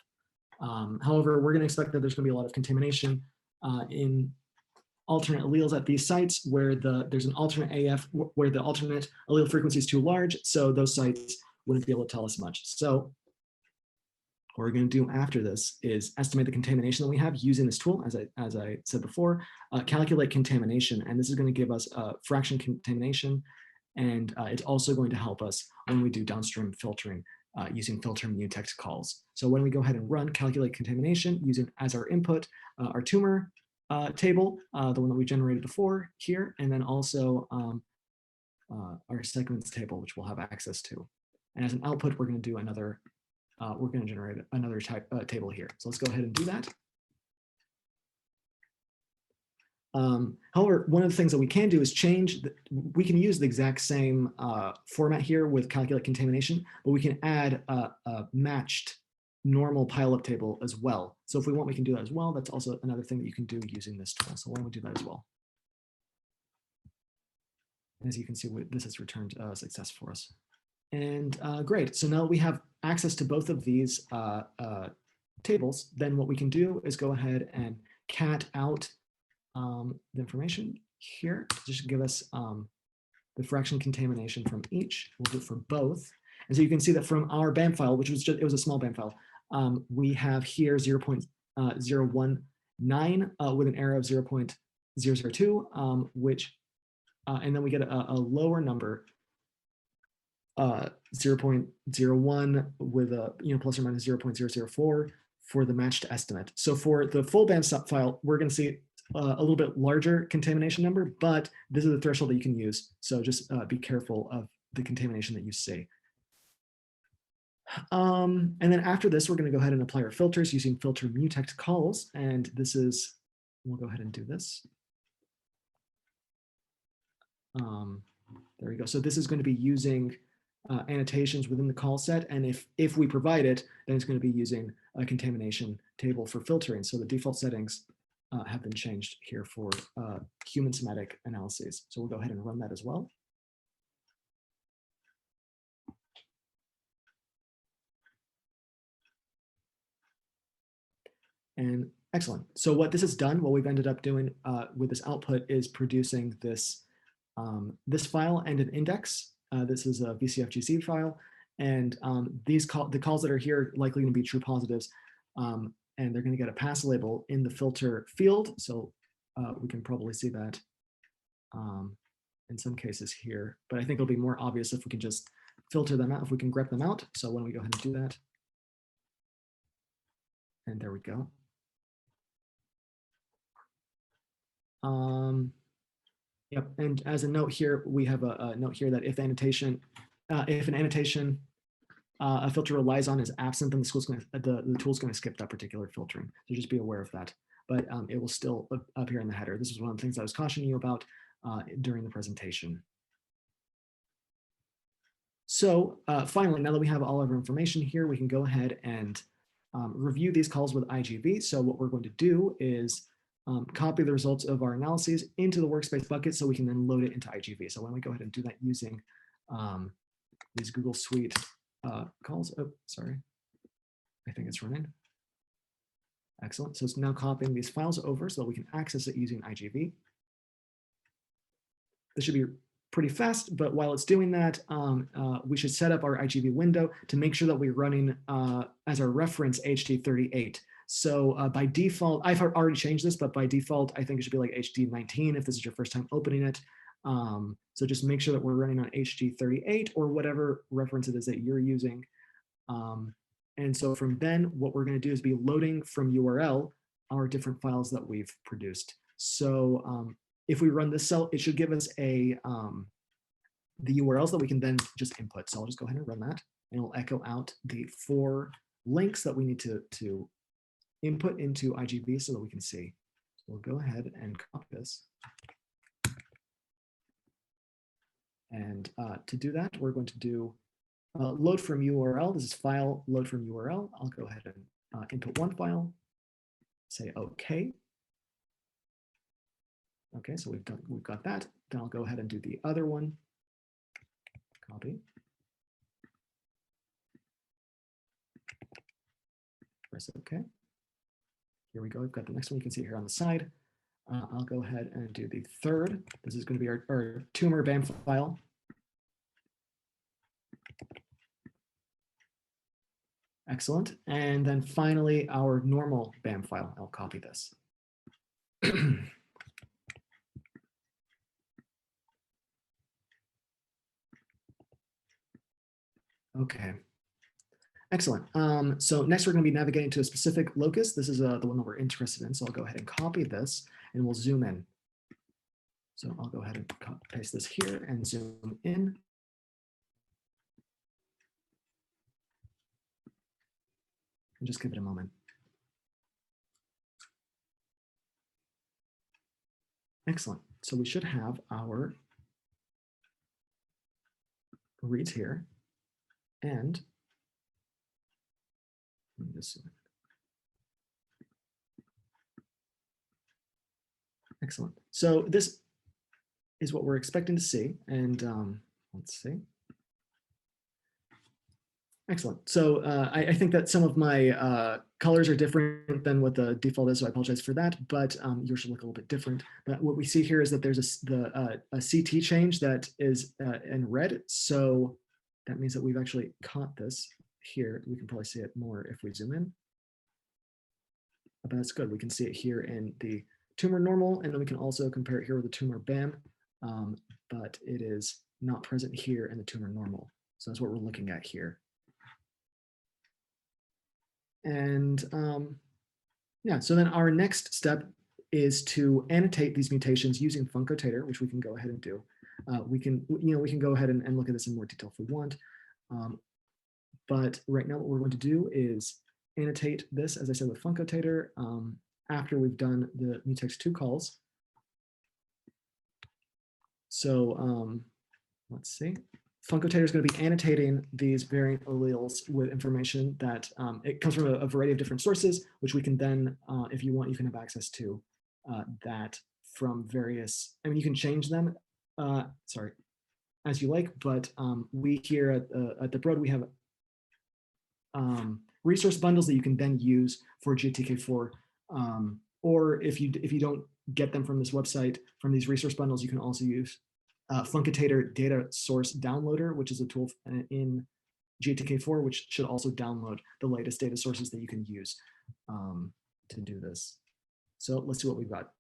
However, we're going to expect that there's going to be a lot of contamination in alternate alleles at these sites where there's an alternate AF where the alternate allele frequency is too large. So those sites wouldn't be able to tell us much. So what we're going to do after this is estimate the contamination that we have using this tool, as I said before, calculate contamination. And this is going to give us a fraction contamination. And it's also going to help us when we do downstream filtering using filter Mutect calls. So when we go ahead and run calculate contamination using as our input, our tumor table, the one that we generated before here, and then also our segments table, which we'll have access to. And as an output, we're going to do another, we're going to generate another type table here. So let's go ahead and do that. However, one of the things that we can do is change, we can use the exact same format here with calculate contamination, but we can add a matched normal pileup table as well. So if we want, we can do that as well. That's also another thing that you can do using this tool. So why don't we do that as well? As you can see, this has returned success for us. And great, so now we have access to both of these tables. Then what we can do is go ahead and cat out the information here, just to give us the fraction contamination from each. We'll do it for both. And so you can see that from our BAM file, which was just, it was a small BAM file, we have here 0.019 with an error of 0.002, which, and then we get a lower number, 0.01 with a plus or minus 0.004 for the matched estimate. So for the full BAM file, we're going to see a little bit larger contamination number, but this is the threshold that you can use. So just be careful of the contamination that you see. And then after this, we're going to go ahead and apply our filters using filter Mutect calls. And this is, we'll go ahead and do this. There we go. So this is going to be using annotations within the call set. And if we provide it, then it's going to be using a contamination table for filtering. So the default settings have been changed here for human somatic analyses. So we'll go ahead and run that as well. And excellent. So what this has done, what we've ended up doing with this output is producing this, this file and an index. This is a VCFGC file. And the calls that are here are likely going to be true positives. And they're going to get a pass label in the filter field. So we can probably see that in some cases here. But I think it'll be more obvious if we can just filter them out, if we can grep them out. So when we go ahead and do that. And there we go. Yep, and as a note here, we have a note here that if an annotation a filter relies on is absent, then the tool's going to skip that particular filtering. So just be aware of that. But it will still appear in the header. This is one of the things I was cautioning you about during the presentation. So finally, now that we have all of our information here, we can go ahead and review these calls with IGV. So what we're going to do is copy the results of our analyses into the workspace bucket so we can then load it into IGV. So when we go ahead and do that using these Google Suite calls, oh, sorry, I think it's running. Excellent. So it's now copying these files over so that we can access it using IGV. This should be pretty fast, but while it's doing that, we should set up our IGV window to make sure that we're running as our reference HD38. So by default, I've already changed this, but by default, I think it should be like HD19 if this is your first time opening it. So just make sure that we're running on HD38 or whatever reference it is that you're using. And so from then, what we're going to do is be loading from URL our different files that we've produced. So if we run this cell, it should give us a the URLs that we can then just input. So I'll just go ahead and run that, and it'll echo out the 4 links that we need to input into IGV so that we can see. So we'll go ahead and copy this. And to do that, we're going to do load from URL. This is file load from URL. I'll go ahead and input one file, say OK. Okay, so we've got that. Then I'll go ahead and do the other one. Copy. Press OK. Here we go. We've got the next one. You can see here on the side. I'll go ahead and do the third. This is going to be our tumor BAM file. Excellent. And then finally, our normal BAM file. I'll copy this. Okay. Excellent. So next we're going to be navigating to a specific locus. This is the one that we're interested in. So I'll go ahead and copy this and we'll zoom in. So I'll go ahead and paste this here and zoom in. And just give it a moment. Excellent. So we should have our reads here. And let me just zoom in. Excellent. So this is what we're expecting to see. And let's see. Excellent. So I think that some of my colors are different than what the default is, so I apologize for that, but yours should look a little bit different. But what we see here is that there's a CT change that is in red. So that means that we've actually caught this here. We can probably see it more if we zoom in. But that's good. We can see it here in the tumor normal, and then we can also compare it here with the tumor BAM, but it is not present here in the tumor normal. So that's what we're looking at here. And yeah, so then our next step is to annotate these mutations using Funcotator, which we can go ahead and do. We can go ahead and look at this in more detail if we want. But right now what we're going to do is annotate this, as I said, with Funcotator after we've done the Mutect 2 calls. So let's see. Funcotator is going to be annotating these variant alleles with information that it comes from a variety of different sources, which we can then, if you want, you can have access to that from various, I mean, you can change them, sorry, as you like, but we here at the Broad, we have resource bundles that you can then use for GATK4, or if you don't get them from this website, from these resource bundles, you can also use Funcotator Data Source Downloader, which is a tool in GATK4, which should also download the latest data sources that you can use to do this. So let's see what we've got.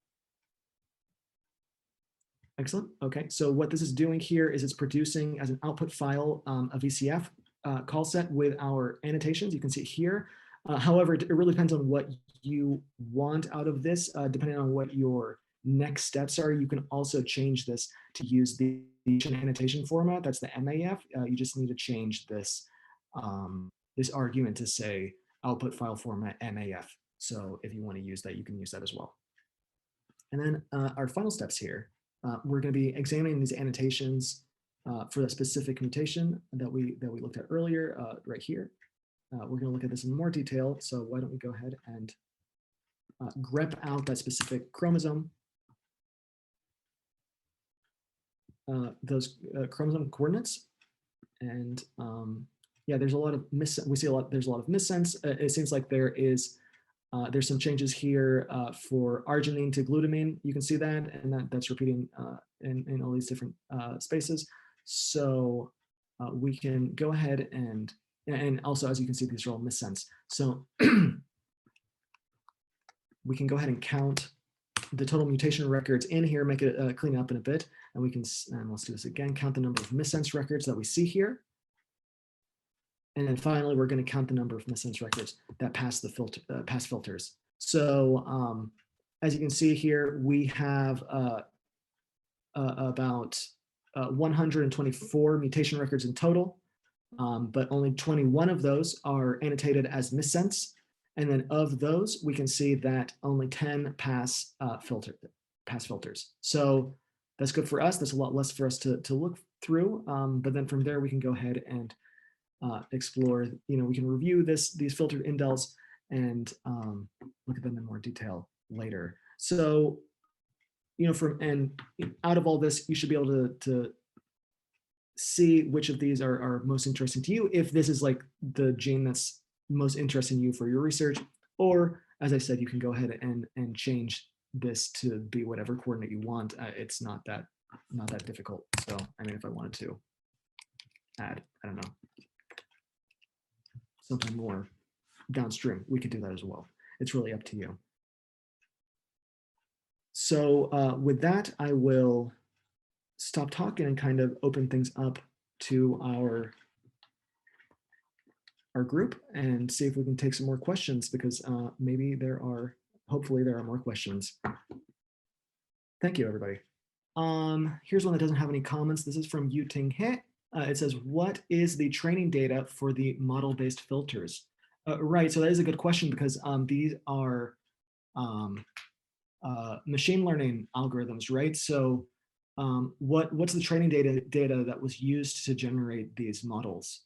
Excellent. Okay, so what this is doing here is it's producing as an output file a VCF call set with our annotations. You can see it here. However, it really depends on what you want out of this, depending on what your next steps are. You can also change this to use the annotation format. That's the MAF. You just need to change this this argument to say output file format MAF. So if you want to use that, you can use that as well. And then our final steps here, we're going to be examining these annotations for that specific mutation that we looked at earlier right here. We're going to look at this in more detail. So why don't we go ahead and grep out that specific chromosome. Those chromosome coordinates, and yeah, there's a lot of there's a lot of missense. It seems like there's some changes here for arginine to glutamine. You can see that, and that's repeating in all these different spaces. So we can go ahead and also, as you can see, these are all missense. So we can go ahead and count the total mutation records in here, make it clean up in a bit, and we can, and let's do this again, count the number of missense records that we see here. And then finally, we're going to count the number of missense records that pass the filter, pass filters. So as you can see here, we have about 124 mutation records in total, but only 21 of those are annotated as missense. And then of those, we can see that only 10 pass filters. So that's good for us. That's a lot less for us to look through. But then from there, we can go ahead and explore, we can review these filtered indels and look at them in more detail later. So, out of all this, you should be able to see which of these are most interesting to you, if this is like the gene that's most interesting to you for your research, or as I said, you can go ahead and change this to be whatever coordinate you want. It's not that difficult. So, I mean, if I wanted to add, I don't know, something more downstream, we could do that as well. It's really up to you. So with that, I will stop talking and kind of open things up to our group and see if we can take some more questions, because hopefully there are more questions. Thank you, everybody. Here's one that doesn't have any comments. This is from Yuting He. It says, what is the training data for the model-based filters? Right, so that is a good question, because these are machine learning algorithms, right? So what's the training data that was used to generate these models?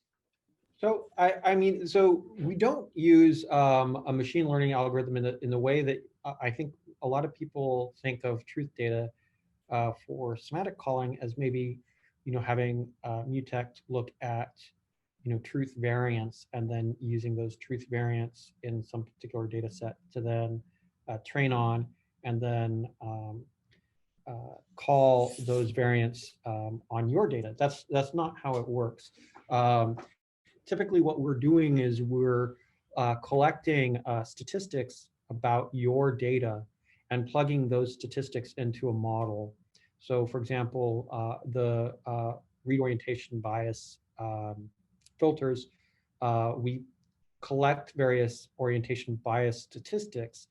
So I mean, so we don't use a machine learning algorithm in the way that I think a lot of people think of truth data for somatic calling as maybe, having Mutect look at, truth variants and then using those truth variants in some particular data set to then train on and then call those variants on your data. That's not how it works. Typically what we're doing is we're collecting statistics about your data and plugging those statistics into a model. So for example, the reorientation bias filters, we collect various orientation bias statistics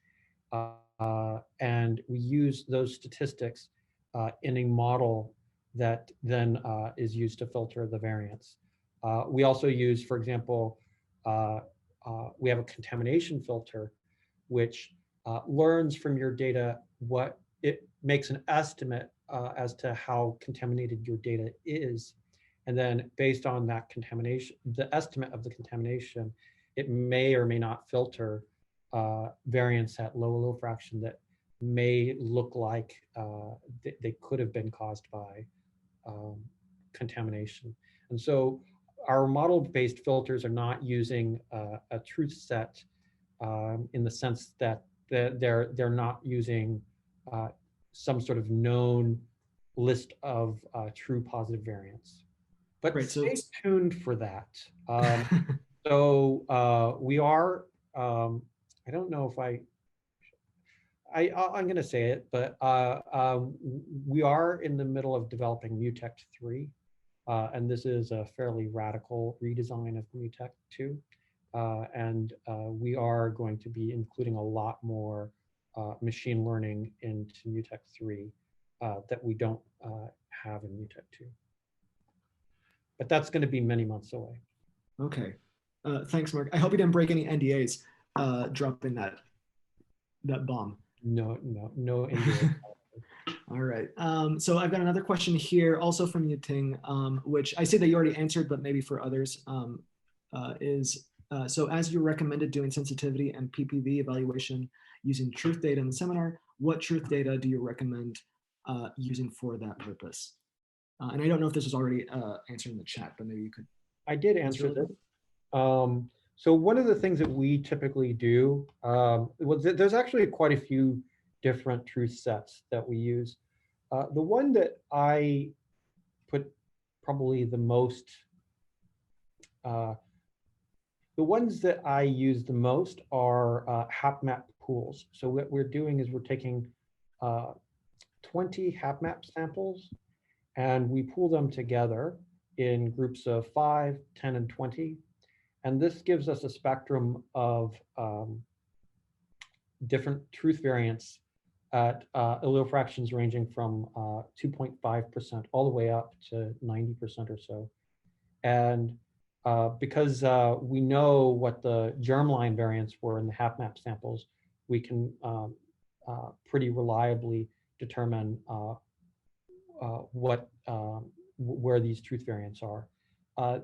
and we use those statistics in a model that then is used to filter the variants. We also use, for example, we have a contamination filter, which learns from your data what it makes an estimate as to how contaminated your data is. And then based on that contamination, the estimate of the contamination, it may or may not filter variants at low fraction that may look like they could have been caused by contamination. And so our model-based filters are not using a truth set in the sense that they're not using some sort of known list of true positive variants. But right, stay tuned for that. So we are, I don't know if I'm going to say it, but we are in the middle of developing Mutect 3. And this is a fairly radical redesign of Mutect 2. And we are going to be including a lot more machine learning into Mutect 3 that we don't have in Mutect 2. But that's going to be many months away. Okay. Thanks, Mark. I hope you didn't break any NDAs dropping that bomb. No NDAs. All right. So I've got another question here, also from Yuting, which I see that you already answered, but maybe for others, so as you recommended doing sensitivity and PPV evaluation using truth data in the seminar, what truth data do you recommend using for that purpose? And I don't know if this was already answered in the chat, but maybe you could. I did answer this. So one of the things that we typically do, there's actually quite a few different truth sets that we use. The one that I put probably the most, the ones that I use the most are HapMap pools. So what we're doing is we're taking 20 HapMap samples and we pool them together in groups of 5, 10, and 20. And this gives us a spectrum of different truth variants at allele fractions ranging from 2.5% all the way up to 90% or so. And because we know what the germline variants were in the HapMap samples, we can pretty reliably determine where these truth variants are.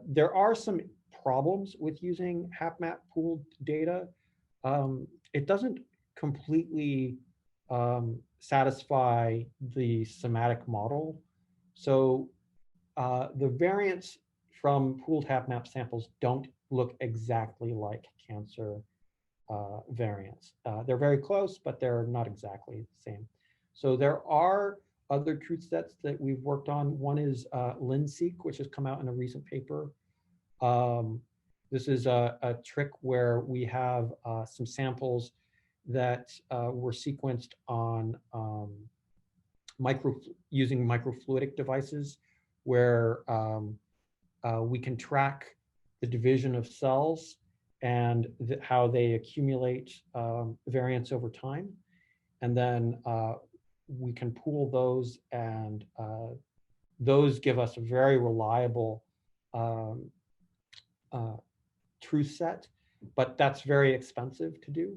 There are some problems with using HapMap pooled data. It doesn't completely satisfy the somatic model. So the variants from pooled HapMap samples don't look exactly like cancer variants. They're very close, but they're not exactly the same. So there are other truth sets that we've worked on. One is LinSeq, which has come out in a recent paper. This is a trick where we have some samples that were sequenced on using microfluidic devices, where we can track the division of cells and how they accumulate variants over time. And then we can pool those, and those give us a very reliable truth set, but that's very expensive to do.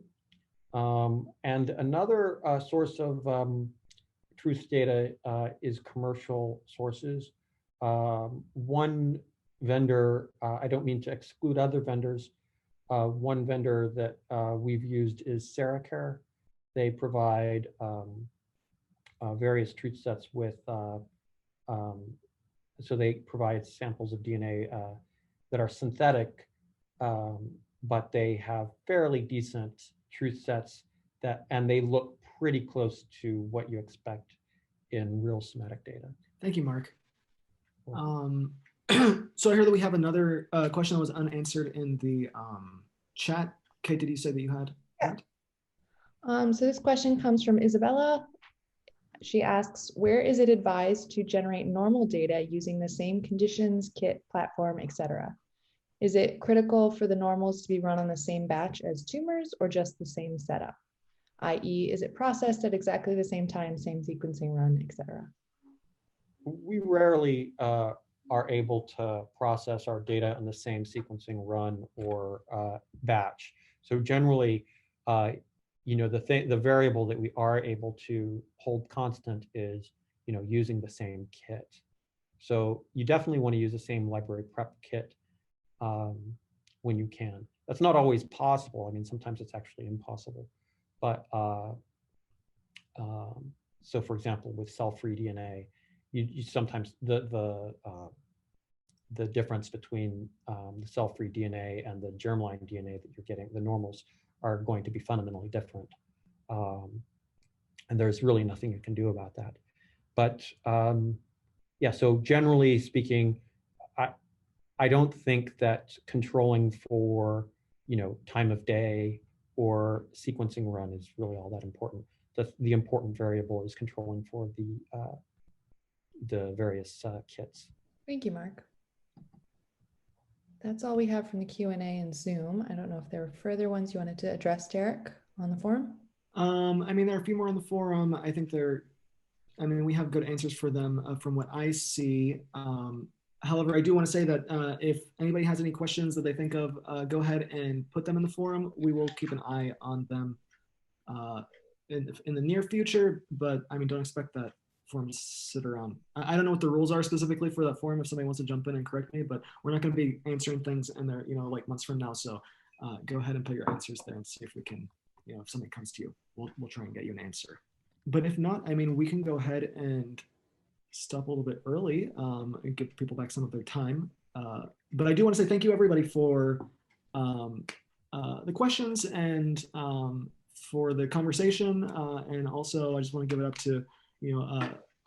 And another source of truth data is commercial sources. One vendor, I don't mean to exclude other vendors, one vendor that we've used is Seracare. They provide various truth sets with, so they provide samples of DNA that are synthetic, but they have fairly decent truth sets and they look pretty close to what you expect in real somatic data. Thank you, Mark. So I hear that we have another question that was unanswered in the chat. Kate, did you say that you had? Yeah. So this question comes from Isabella. She asks, where is it advised to generate normal data using the same conditions, kit, platform, etc.? Is it critical for the normals to be run on the same batch as tumors, or just the same setup? I.e., is it processed at exactly the same time, same sequencing run, etc.? We rarely are able to process our data in the same sequencing run or batch. So generally, the variable that we are able to hold constant is, using the same kit. So you definitely want to use the same library prep kit when you can. That's not always possible. I mean, sometimes it's actually impossible. But so, for example, with cell-free DNA, you sometimes the difference between the cell-free DNA and the germline DNA that you're getting, the normals, are going to be fundamentally different. And there's really nothing you can do about that. But yeah, so generally speaking, I don't think that controlling for, time of day or sequencing run is really all that important. The important variable is controlling for the various kits. Thank you, Mark. That's all we have from the Q&A and Zoom. I don't know if there were further ones you wanted to address, Derek, on the forum? I mean, there are a few more on the forum. I think we have good answers for them from what I see. However, I do want to say that if anybody has any questions that they think of, go ahead and put them in the forum. We will keep an eye on them in the near future, but I mean, don't expect that forum to sit around. I don't know what the rules are specifically for that forum if somebody wants to jump in and correct me, but we're not going to be answering things in there, like months from now. So go ahead and put your answers there and see if we can, if something comes to you, we'll try and get you an answer. But if not, I mean, we can go ahead and stop a little bit early and give people back some of their time. But I do want to say thank you, everybody, for the questions and for the conversation. And also, I just want to give it up to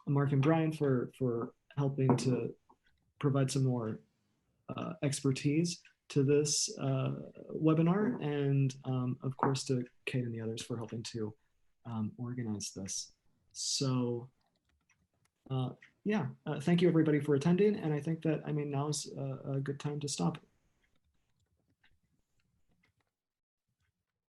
Mark and Brian for helping to provide some more expertise to this webinar, and of course to Kate and the others for helping to organize this. So yeah, thank you everybody for attending, and I think that, now's a good time to stop.